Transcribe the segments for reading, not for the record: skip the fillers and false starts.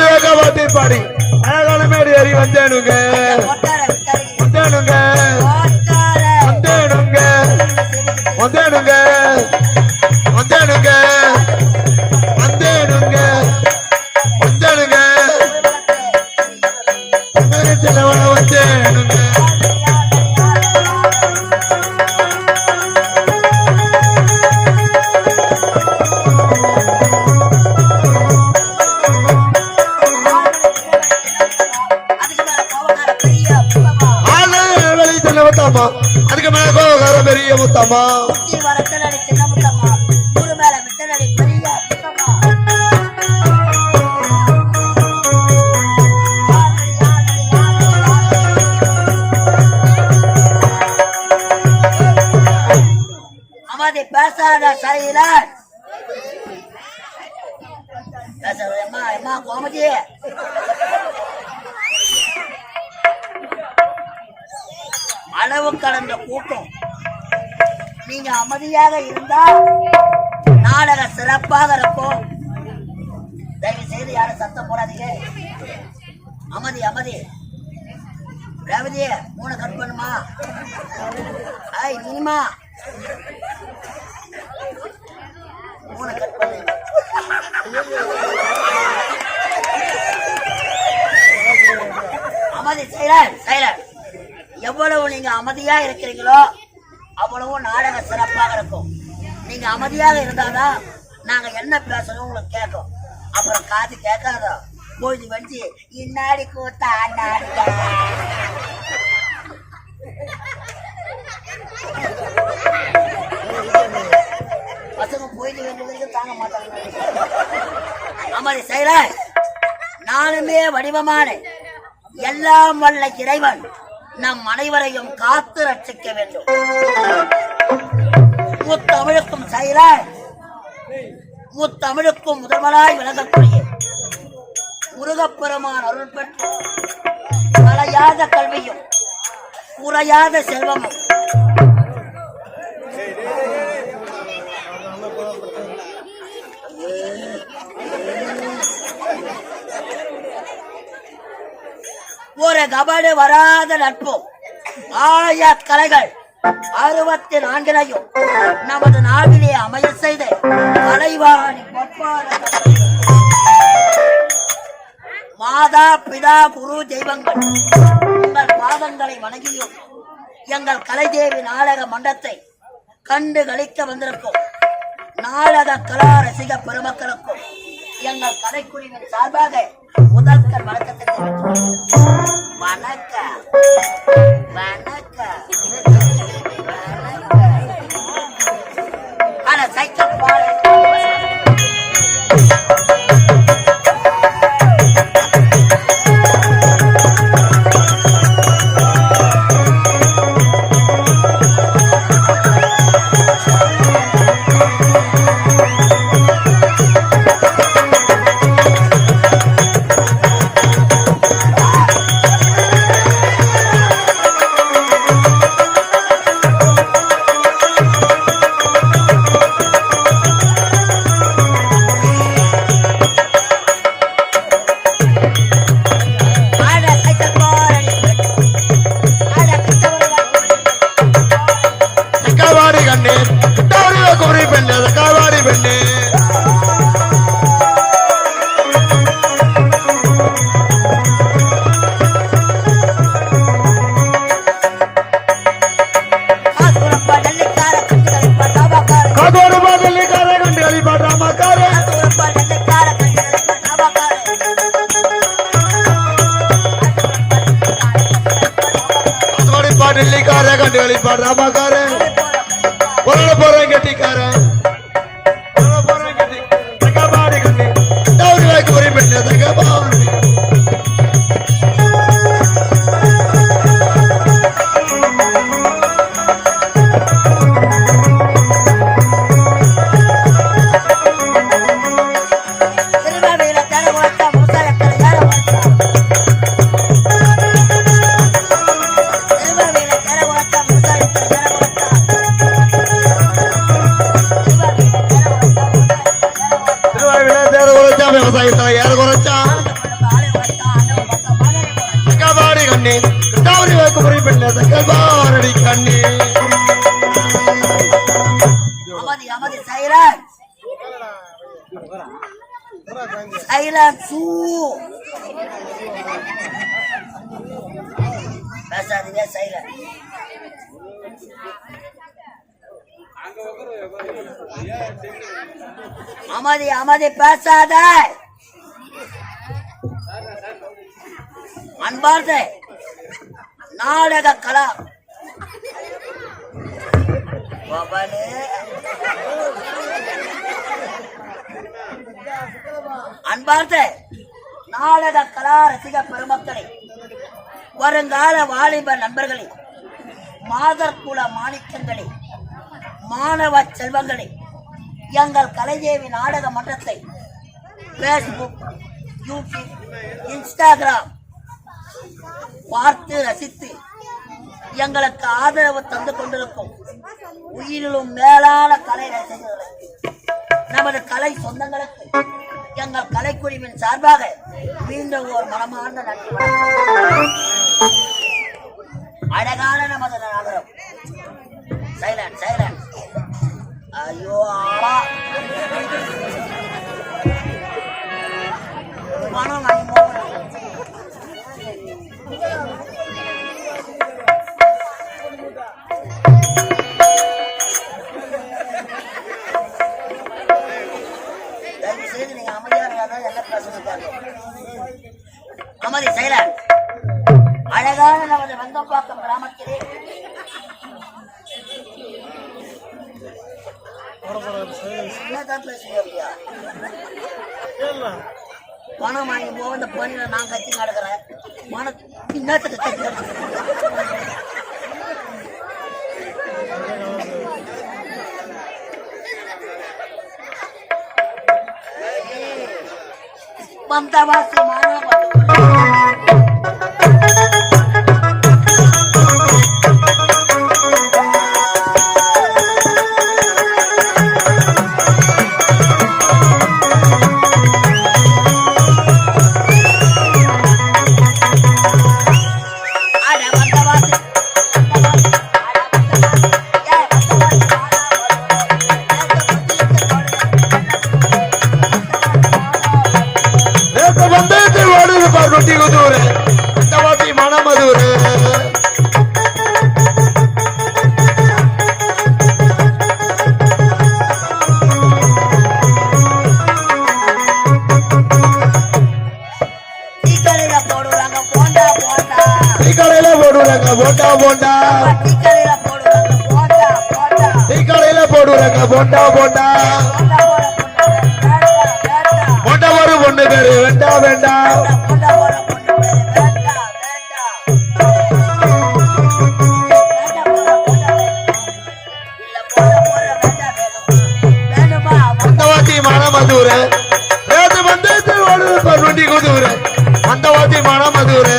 பாட்டி பாடி அழகான மேடி ஏறி வந்தேனுங்க வந்தேனுங்க வந்தேனுங்க வந்தேனுங்க வந்தேனுங்க வந்தேனுங்க வந்தேனுங்க வந்தேனுங்க அதுக்கு மேல கோவக்கார பெரிய முத்தம்மா அம்மாதி பேசாத சரியில அம்மா கோமதி அளவு கடந்த கூட்டம். நீங்க அமைதியாக இருந்தால் நாடக சிறப்பாக இருக்கும். தயவு செய்து யாரும் சத்தம் போடாதீங்க. அமைதி அமைதி. ரேவதி மூணு கட் பண்ணுமா? நீமா மூணு கட் பண்ணு. அமைதி சைலண்ட் சைலண்ட். எவ்வளவு நீங்க அமைதியா இருக்கிறீங்களோ அவ்வளவு நாடக சிறப்பாக இருக்கும். நீங்க அமைதியாக இருந்தாதான் நாங்க என்ன பேசணும் உங்களுக்கு கேட்கும். அப்புறம் காது கேட்காதோ போய் வச்சு இன்னாடி கூத்தா பசங்க போயிட்டு வேண்டியது தாங்க மாட்டாங்க. அமைதி செய்யல. நானுமே வடிவமான எல்லாம் வல்ல இறைவன் நம் அனைவரையும் காத்து ரட்சிக்க வேண்டும். முத்தமிழுக்கும் செயல முத்தமிழுக்கும் முதல்வராய் விளங்கக்கூடிய முருகப்பெருமான் அருள் பெற்று கலையாத கல்வியும் குறையாத செல்வமும் ஒரு கபடு வராத நட்பும் ஆய கலைகள் 64 நமது நாட்டிலே அமைய செய்த கலைவாணி மாதா பிதா குரு தெய்வங்கள் உங்கள் பாதங்களை வணங்கியும் எங்கள் கலைதேவி நாடக மன்றத்தை கண்டு களிக்க வந்திருக்கும் நாடக கலா ரசிக பெருமக்களுக்கும் எங்கள் கலைக்குழுவின் சார்பாக முதற்கண் வணக்கத்தை வணக்கம் வணக்கம் ஆனா சைக்கிள் பாடு கண்ணே கிருஷ்ணாவரி வாக்கு முறை பெண்ண தங்கல்பாரடி கண்ணே அமதி அமதி சைலன்ஸ் சைலன்ஸ் பேசாதீங்க சைலன்ஸ் அமதி அமதி பேசாத அன்பார்ந்த நாடக கலா அன்பார்ந்த நாடக கலா ரசிக பெருமக்களே வருங்கால வாலிப நண்பர்களே மாதர் குல மாணிக்கங்களே மாணவ செல்வங்களே எங்கள் கலைஜேவி நாடக மன்றத்தை பேஸ்புக் யூடியூப் இன்ஸ்டாகிராம் பார்த்து ரசித்து எங்களுக்கு ஆதரவு தந்து கொண்டிருக்கும் உயிரிலும் மேலான கலை ரசிகர்களுக்கு நமது கலை சொந்தங்களுக்கு எங்கள் கலைக்குழுவின் சார்பாக மீண்டும் ஒரு மனமார்ந்த நன்றி. அழகான நமது நாடகம் சைலண்ட் சைலண்ட் ஐயோ பணம் தயவு செய்து நீங்க அமைதியா இருந்தா என்ன பேசுறது அமதி சைலண்ட் அழகான நமது வெங்கம்பாக்கம் கிராமத்திலே பணம் வாங்கி போக இந்த பணியில நான் கட்சி நடக்கிறேன் இன்னத்துக்கு கட்சி மம்தாவாசி மாணவ போண்டா போண்டா டீ கடையில போடுறாங்க போண்டா போண்டா போண்டா ஒரு பொண்ணு பேரு வேண்டா வேண்டா அந்தவாத்தி மானமதூரு வேது வந்து பருவண்டி குதூரு அந்தவாத்தி மானமதூரு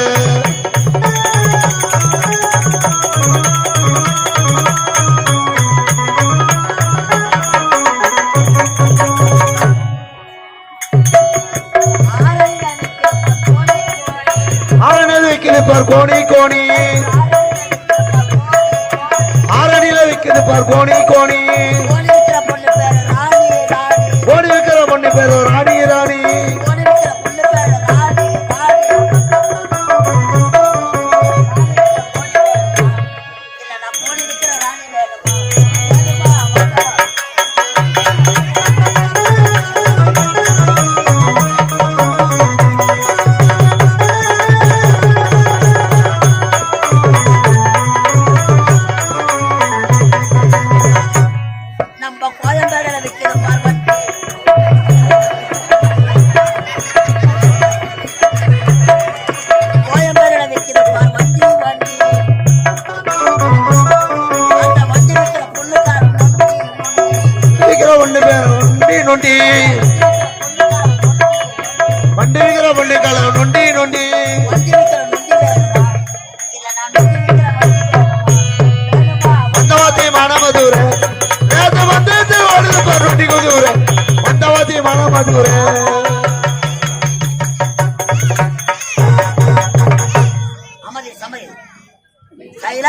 கோணி கோணி ஆரணியில விற்கிறது பார் கோணி கோணி கோணி விற்கிற பொண்ணு பேர் ராணி ராணி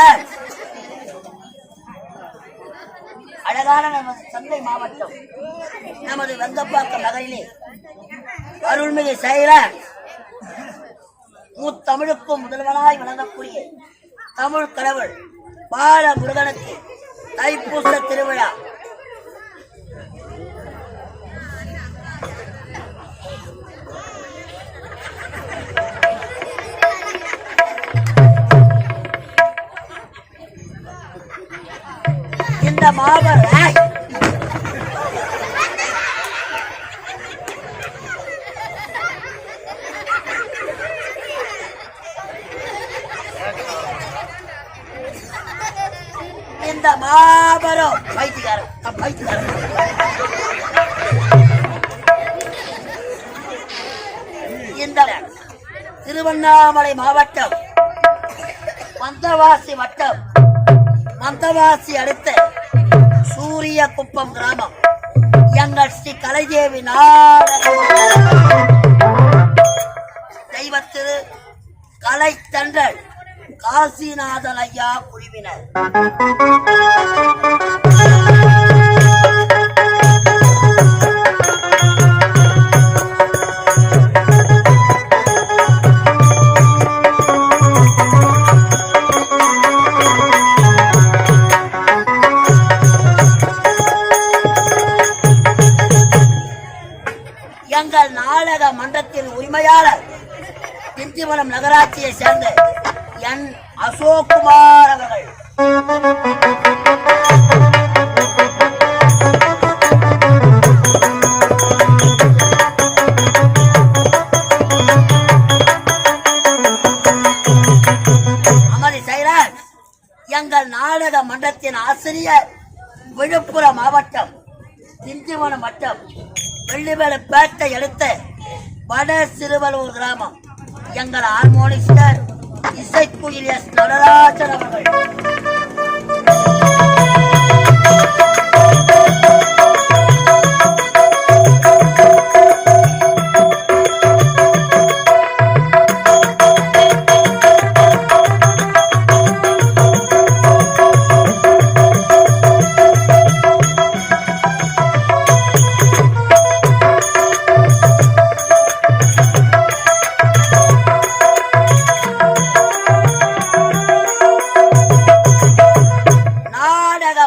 சைலர், அழகான நமது தந்தை மாவட்டம் நமது வெங்கப்பாக்கம் நகரிலே அருள்மிகு சைலர் முத்தமிழுக்கும் முதல்வனாய் வழங்கக்கூடிய தமிழ் கடவுள் பால முருகனுக்கு தைப்பூச திருவிழா இந்த மாபெரும் இந்த திருவண்ணாமலை மாவட்டம் மந்தவாசி வட்டம் மந்தவாசி அடுத்த சூரிய குப்பம் கிராமம் எங்கள் ஸ்ரீ கலைதேவி தெய்வத்திரு கலை தண்டல் காசிநாதன் ஐயா குழுவினர் எங்கள் நாடக மன்றத்தின் உரிமையாளர் திண்டிவனம் நகராட்சியை சேர்ந்த என் அசோக்குமார் அவர்கள் அமதி சைலர், எங்கள் நாடக மன்றத்தின் ஆசிரியர் விழுப்புரம் மாவட்டம் திண்டிவனம் வட்டம் வெள்ளிவேலப்பேட்டை அடுத்த வட சிறுவலூர் கிராமம் எங்கள் ஹார்மோனிஸ்டர் இசைக்குயில் எஸ் நடராஜன் அவர்கள்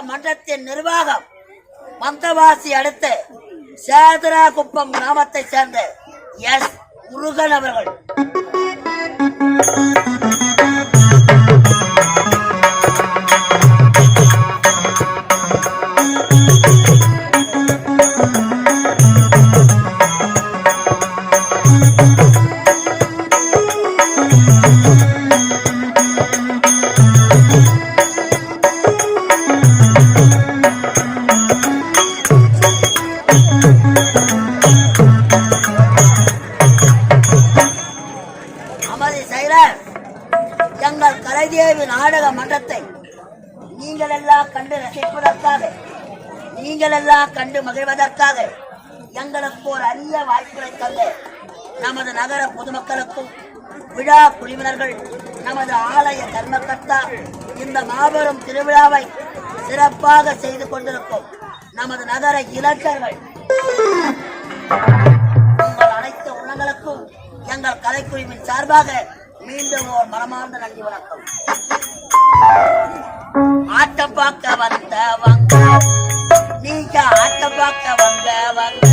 மன்றத்தின் நிர்வாகம் மந்தவாசி அடுத்த சேதராகுப்பம் கிராமத்தை சேர்ந்த எஸ் முருகன் அவர்கள் எங்கள் கலைதேவி நாடக மன்றத்தை நீங்கள் எல்லாம் கண்டு ரசிப்பதற்காக, நீங்கள் எல்லாம் கண்டு மகிழ்வதற்காக எங்களுக்கு ஒரு அரிய வாய்ப்புகளை தந்த நமது நகர பொதுமக்களுக்கும் விழா குழுவினர்கள், நமது ஆலய தர்மகர்த்தா, இந்த மாபெரும் திருவிழாவை சிறப்பாக செய்து கொண்டிருக்கும் நமது நகர இளைஞர்கள், உங்கள் அனைத்து உள்ளங்களுக்கும் எங்கள் கலைக்குழுவின் சார்பாக மீண்டும் ஒரு மனமார்ந்த நன்றி வணக்கம். ஆட்டம் பார்க்க வந்தவங்க நீங்க, ஆட்டம் பார்க்க வந்தவங்க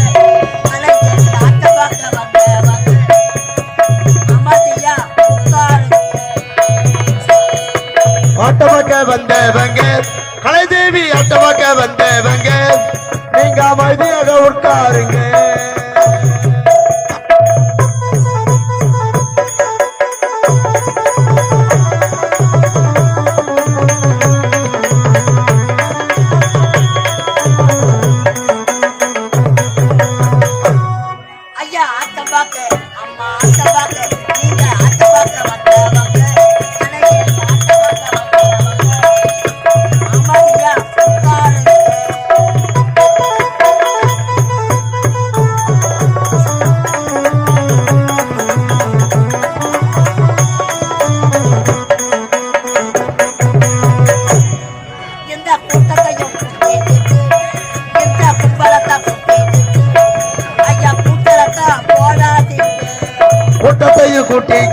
ஆட்டம் பார்க்க வந்தவங்க அமதியா உட்காருங்க. ஆட்டம் பார்க்க வந்தவங்க கலைதேவி, ஆட்டம் பார்க்க வந்தவங்க நீங்க அமைதியாக உட்காருங்க.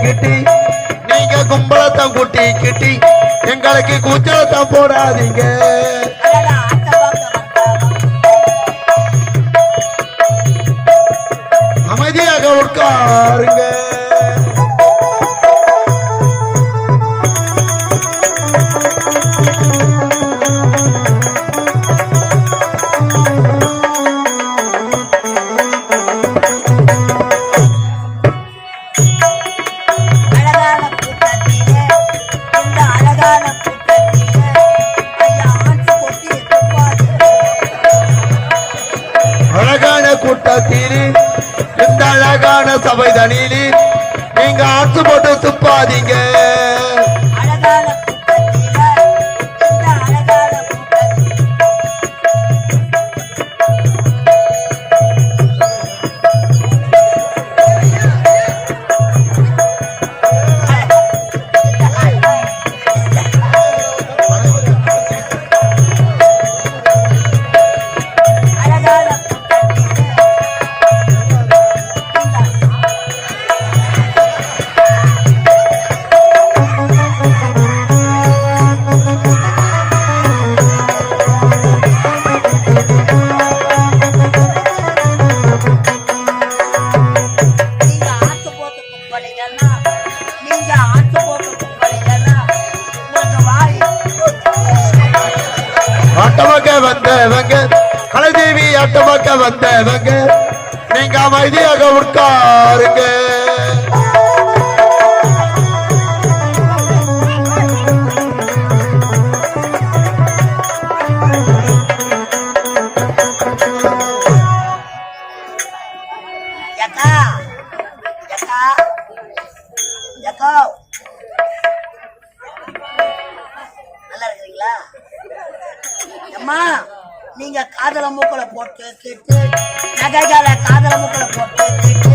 கிட்டி நீங்க கும்பலத்தான் கூட்டி கிட்டி எங்களுக்கு கூச்சலத்தான் போடாதீங்க. அமைதியாக உட்காருங்க. கூட்டத்திலே இந்த அழகான சபை தனியிலே நீங்க ஆட்சி போட்டு துப்பாதீங்க. வந்தவங்க கலைதேவி அட்டமாக்க வந்தவங்க நீங்க அமைதியாக உட்காருங்க. நீங்க காதல மூக்கல போட்டு கேட்டு நகைகால காதல மூக்கல போட்டு கேட்டு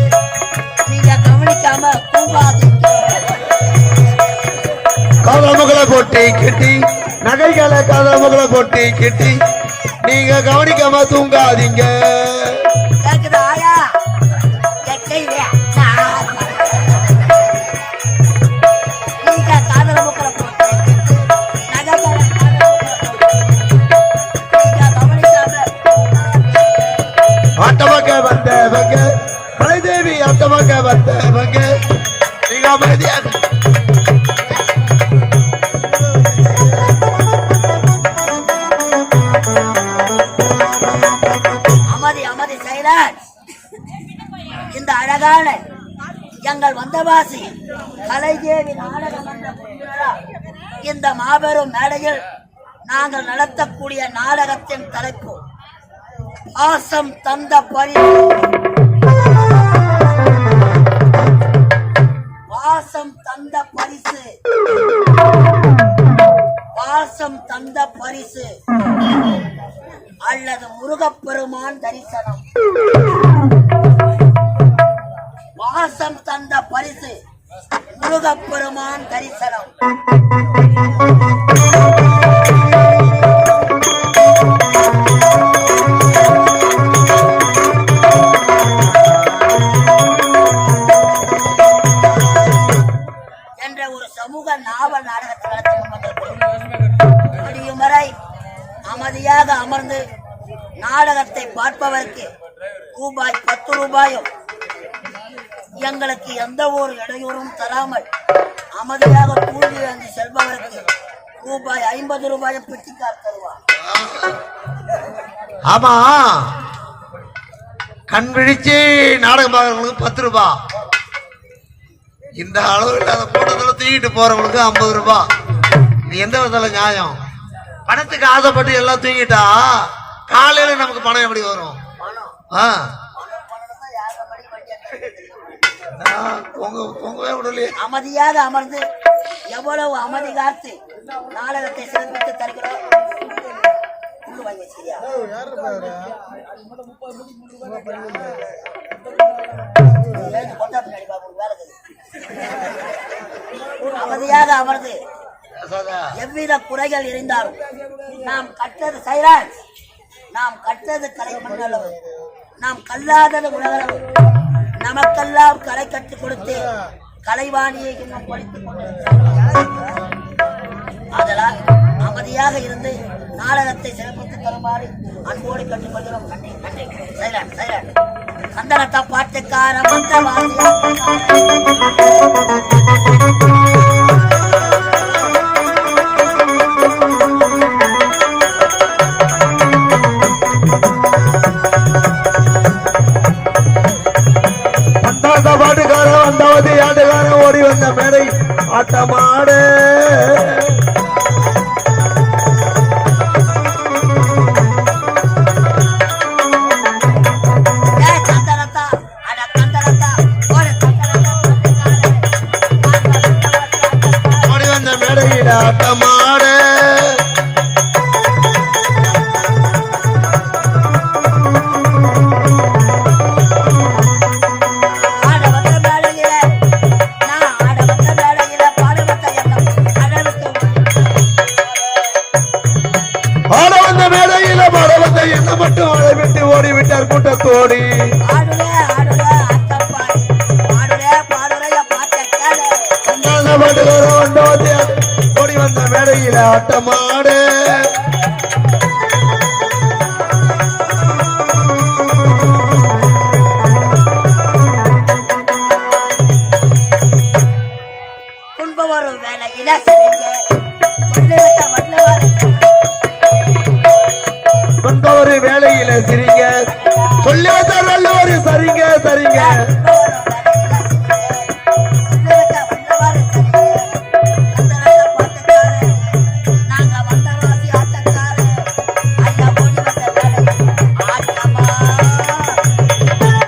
நீங்க கவனிக்காம தூங்காதீங்க. காதல மூக்கல போட்டு கேட்டி நகைகால காதல மூக்கல போட்டு கேட்டி நீங்க கவனிக்காம தூங்காதீங்க. கேக்குதா ஆயா? நீங்க காதல மூக்கல போட்டு கேட்டு நகைகால ஆட்டமாக வந்தவங்க கலைதேவி ஆட்டமாக வந்தவங்க நீங்க அமைதியாக அமதி சைராஜ். இந்த அழகான எங்கள் வந்தவாசி கலைதேவி நாடகம் இந்த மாபெரும் மேடையில் நாங்கள் நடத்தக்கூடிய நாடகத்தின் தலைப்பு பாசம் தந்த பரிசு. பாசம் தந்த பரிசு. பாசம் தந்த பரிசு அல்லது முருகப்பெருமான் தரிசனம். பாசம் தந்த பரிசு முருகப்பெருமான் தரிசனம். நாவல் நாடகத்தில் வரை அமைதியாக அமர்ந்து நாடகத்தை பார்ப்பவருக்கு ரூபாய் 10 ரூபாயும் எங்களுக்கு எந்த ஒரு இடையூறும் தராமல் அமைதியாக தூங்கி வந்து செல்பவருக்கு ரூபாய் 50 ரூபாயும் பெட்டிக்கார் தருவார். ஆமா, கண் விழிச்சு நாடகம் பார்க்கறவங்களுக்கு 10 ரூபாய். இந்த அளவு இல்லாத கூட்டத்தில் தூக்கிட்டு போறவங்களுக்கு 50 ரூபாய். இது எந்த விதத்துல நியாயம்? பணத்துக்கு ஆசைப்பட்டு எல்லாம் தூங்கிட்டா காலையில நமக்கு பணம் எப்படி வரும்? அமைதியாக அமர்ந்து எவ்வளவு அமைதி காத்து நாடகத்தை சிறப்பித்து தருகிறோம். அமைதியாக அமர்ந்து எவ்வித குறைகள் இருந்தாலும் நாம் கற்றது சைராஜ், நாம் கற்றது கலை மண்டலம், நாம் கல்லாதது உலகளவு, நமக்கெல்லாம் கலை கற்றுக் கொடுத்து கலைவாணியை இன்னும் படித்துக் கொண்டிருக்கிறார்கள். அதனால் அமைதியாக இருந்து நாடகத்தை சிறப்பித்து தருமாறு அன்போடு கற்றுக்கொள்கிறோம். நன்றி நன்றி. Silent silent. கந்தனத்த பாட்டுக்கார மந்த பாட்டுக்காரன் வந்தாவது ஆட்டுக்காரன் ஓடி வந்த மேடை ஆட்டமாடு ஓடி வந்த மேடையில் ஆட்டமாடு என்ன மட்டும் அழைவிட்டு ஓடிவிட்டார் கூட்டத்தோடி. ஓடி வந்த மேடையில் ஆட்டமாடு துன்பவரும் வேலையில ஒரு வேலையில சிரிங்க சொல்லி வந்தார் நல்ல ஒரு சரிங்க சரிங்க